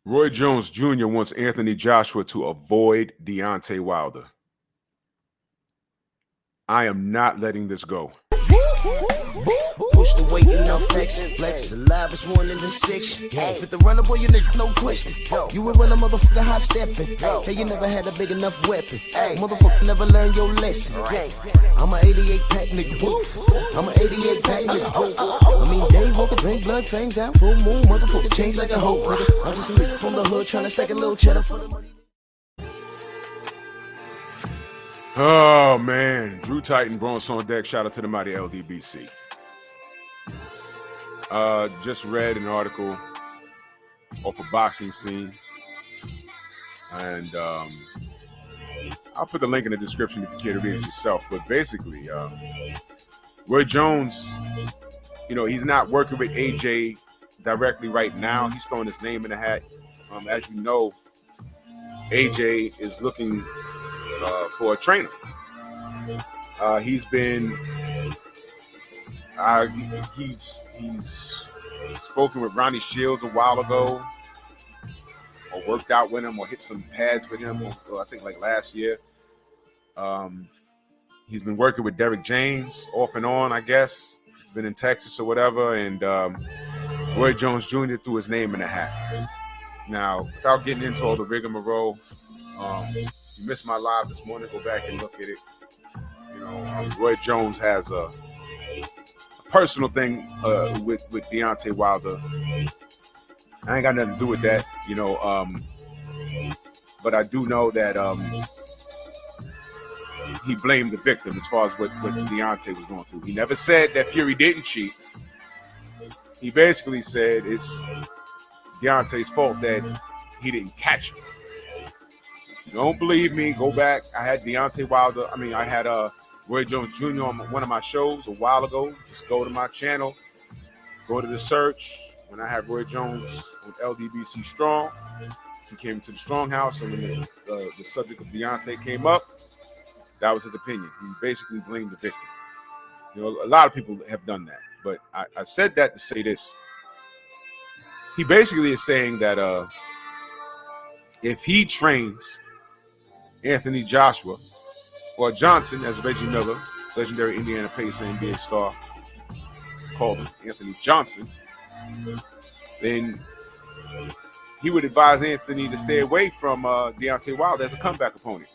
Roy Jones Jr. wants Anthony Joshua to avoid Deontay Wilder. I am not letting this go. Push the weight in the flex. Flex alive is 1 in the 6. Fit the runner, boy, you nigga, no question. You will run a motherfucker high stepping. Hey, you never had a big enough weapon. Motherfucker never learned your lesson. I'm an 88 pack nigga. Woof. I'm an 88 pack nigga. I mean, day walker, drink blood, fangs out, full moon, motherfucker change like a hoe, nigga. I'm just a nigga from the hood trying to stack a little cheddar for the money. Oh, man. Drew Titan, Bronx on deck. Shout out to the mighty LDBC. Just read an article off a boxing scene. And I'll put the link in the description if you care to read it yourself. But basically, Roy Jones, he's not working with AJ directly right now. He's throwing his name in the hat. As you know, AJ is looking for a trainer. He's been he's spoken with Ronnie Shields a while ago, or worked out with him, or hit some pads with him, I think like last year. He's been working with Derek James off and on, I guess. He's been in Texas or whatever, and Roy Jones Jr. threw his name in the hat. Now, without getting into all the rigmarole, you missed my live this morning, go back and look at it. Roy Jones has a personal thing with Deontay Wilder. I ain't got nothing to do with that, but I do know that he blamed the victim as far as what Deontay was going through. He never said that Fury didn't cheat. He basically said it's Deontay's fault that he didn't catch him. You don't believe me? Go back. I had I had Roy Jones Jr. on one of my shows a while ago. Just go to my channel, go to the search. When I had Roy Jones on LDBC Strong, he came to the Strong House, and when the subject of Deontay came up, that was his opinion. He basically blamed the victim. A lot of people have done that, but I said that to say this. He basically is saying that if he trains Anthony Joshua, or Johnson, as Reggie Miller, legendary Indiana Pacer NBA star, called him Anthony Johnson, then he would advise Anthony to stay away from Deontay Wilder as a comeback opponent.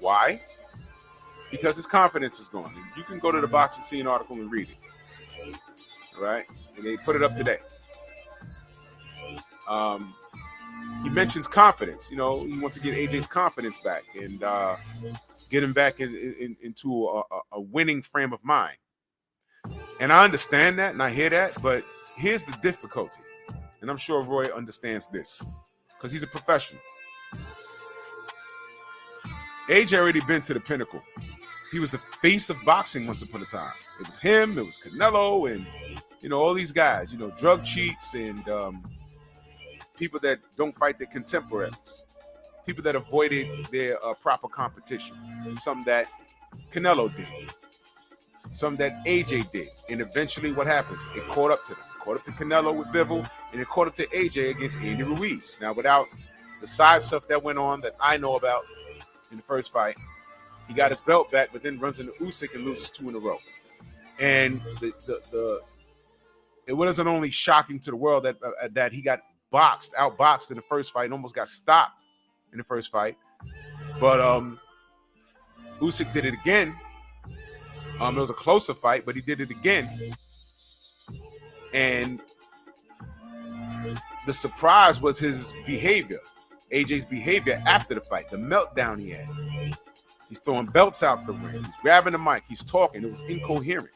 Why? Because his confidence is gone. You can go to the Boxing Scene article and read it. All right? And they put it up today. He mentions confidence. He wants to get AJ's confidence back and get him back into a winning frame of mind. And I understand that and I hear that, but here's the difficulty. And I'm sure Roy understands this because he's a professional. AJ already been to the pinnacle. He was the face of boxing once upon a time. It was him, it was Canelo, and all these guys, drug cheats and people that don't fight their contemporaries, people that avoided their proper competition, something that Canelo did, something that AJ did, and eventually what happens? It caught up to them. It caught up to Canelo with Bivol, and it caught up to AJ against Andy Ruiz. Now, without the side stuff that went on that I know about in the first fight, he got his belt back, but then runs into Usyk and loses 2 in a row. And it wasn't only shocking to the world that he got outboxed in the first fight and almost got stopped in the first fight. But Usyk did it again. It was a closer fight, but he did it again. And the surprise was his behavior, AJ's behavior after the fight, the meltdown he had. He's throwing belts out the ring. He's grabbing the mic. He's talking. It was incoherent.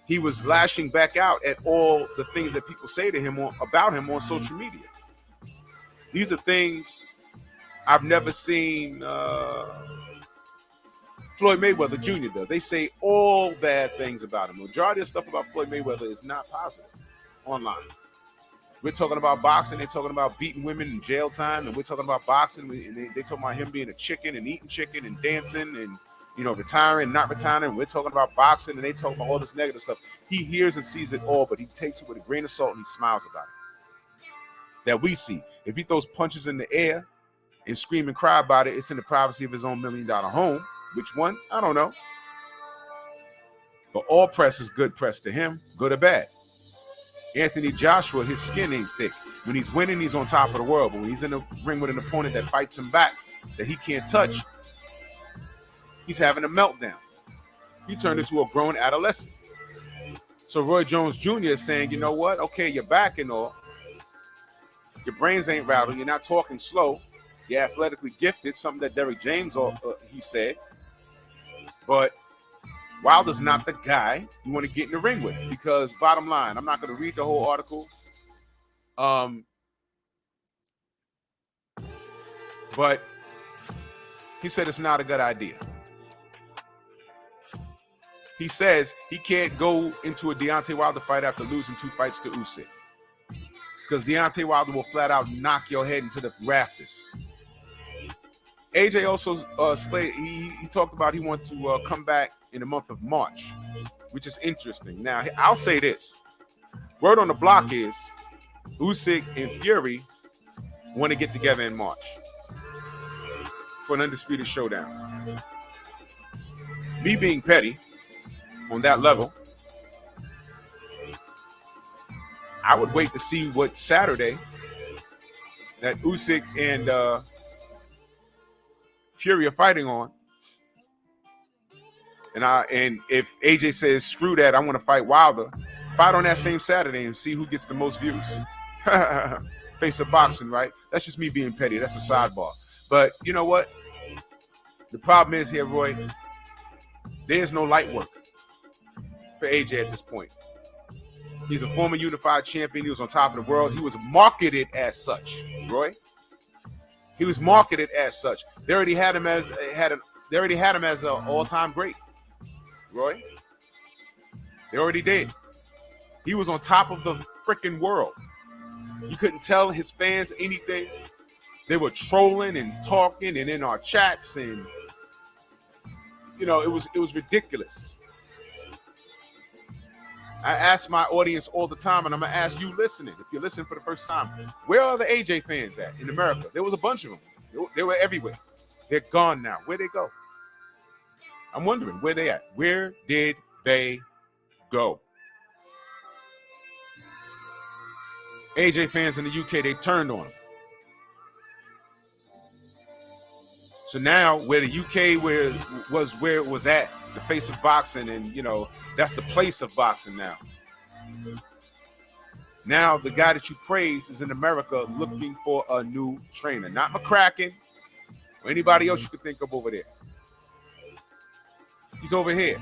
He was lashing back out at all the things that people say to him about him on social media. These are things I've never seen Floyd Mayweather Jr. does. They say all bad things about him. The majority of stuff about Floyd Mayweather is not positive online. We're talking about boxing. They're talking about beating women in jail time. And we're talking about boxing. And they talking about him being a chicken and eating chicken and dancing and, retiring, not retiring. We're talking about boxing, and they talk about all this negative stuff. He hears and sees it all, but he takes it with a grain of salt and he smiles about it. that we see. If he throws punches in the air and scream and cry about it, it's in the privacy of his own $1 million home. Which one? I don't know. But all press is good press to him, good or bad. Anthony Joshua, his skin ain't thick. When he's winning, he's on top of the world. But when he's in the ring with an opponent that fights him back, that he can't touch, he's having a meltdown. He turned into a grown adolescent. So Roy Jones Jr. is saying, you know what? Okay, you're back and all. Your brains ain't rattled. You're not talking slow. You're athletically gifted, something that Derrick James, he said. But Wilder's not the guy you want to get in the ring with, because bottom line, I'm not going to read the whole article. But he said it's not a good idea. He says he can't go into a Deontay Wilder fight after losing 2 fights to Usyk, because Deontay Wilder will flat out knock your head into the rafters. AJ also he talked about he wants to come back in the month of March, which is interesting. Now, I'll say this. Word on the block is Usyk and Fury want to get together in March for an undisputed showdown. Me being petty on that level, I would wait to see what Saturday that Usyk and Fury are fighting on. And if AJ says, screw that, I want to fight Wilder, fight on that same Saturday and see who gets the most views. Face of boxing, right? That's just me being petty. That's a sidebar. But you know what? The problem is here, Roy, there's no light work for AJ at this point. He's a former unified champion. He was on top of the world. He was marketed as such, Roy. He was marketed as such. They already had him as an all-time great, Roy. They already did. He was on top of the freaking world. You couldn't tell his fans anything. They were trolling and talking and in our chats, and you know, it was ridiculous. I ask my audience all the time, and I'm gonna ask you listening, if you're listening for the first time, where are the AJ fans at in America? There was a bunch of them. They were everywhere. They're gone now. Where'd they go? I'm wondering where they at. Where did they go? AJ fans in the UK, they turned on him. So now where the UK where it was at, the face of boxing, and you know, that's the place of boxing now. Now the guy that you praise is in America looking for a new trainer. Not McCracken or anybody else you could think of over there. He's over here.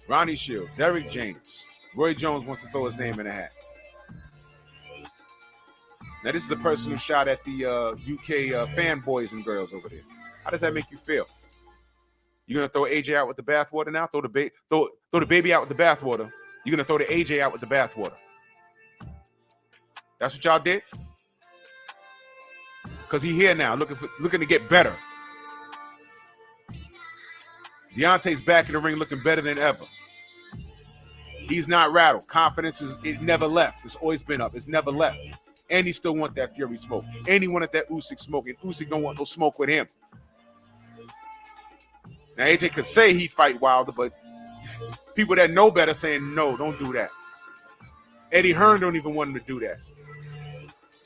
Ronnie Shields, Derrick James, Roy Jones wants to throw his name in the hat. Now this is a person who shot at the UK fanboys and girls over there. How does that make you feel? You're gonna throw AJ out with the bathwater now? Throw the baby out with the bathwater. You're gonna throw the AJ out with the bathwater. That's what y'all did? Because he here now, looking to get better. Deontay's back in the ring looking better than ever. He's not rattled. Confidence it never left. It's always been up. It's never left. And he still want that Fury smoke. And he wanted that Usyk smoke. And Usyk don't want no smoke with him. Now, AJ could say he'd fight Wilder, but people that know better saying, no, don't do that. Eddie Hearn don't even want him to do that.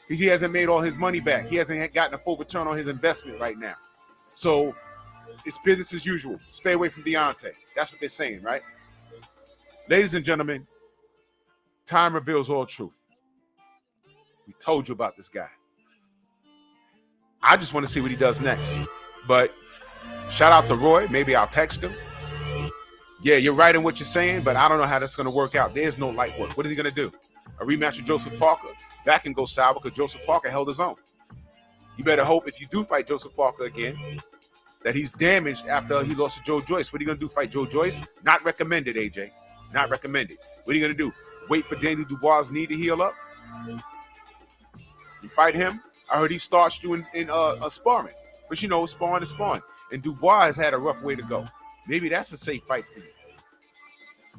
Because he hasn't made all his money back. He hasn't gotten a full return on his investment right now. So it's business as usual. Stay away from Deontay. That's what they're saying, right? Ladies and gentlemen, time reveals all truth. We told you about this guy. I just want to see what he does next. But shout out to Roy. Maybe I'll text him. Yeah, you're right in what you're saying, but I don't know how that's going to work out. There's no light work. What is he going to do? A rematch with Joseph Parker? That can go sour because Joseph Parker held his own. You better hope if you do fight Joseph Parker again that he's damaged after he lost to Joe Joyce. What are you going to do, fight Joe Joyce? Not recommended, AJ. Not recommended. What are you going to do? Wait for Daniel Dubois' knee to heal up? You fight him? I heard he starched you in sparring. But you know, sparring is sparring. And Dubois has had a rough way to go. Maybe that's a safe fight for you.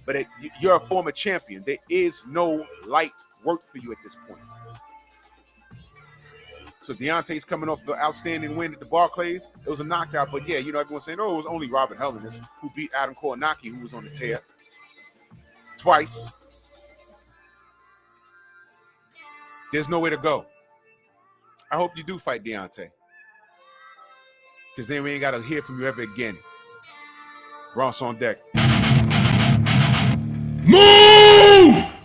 But you're a former champion. There is no light work for you at this point. So Deontay's coming off the outstanding win at the Barclays. It was a knockout, but yeah, you know, everyone's saying, oh, it was only Robert Helenius who beat Adam Koronaki, who was on the tear twice. There's nowhere to go. I hope you do fight Deontay, because then we ain't got to hear from you ever again. Bronx on deck. Move!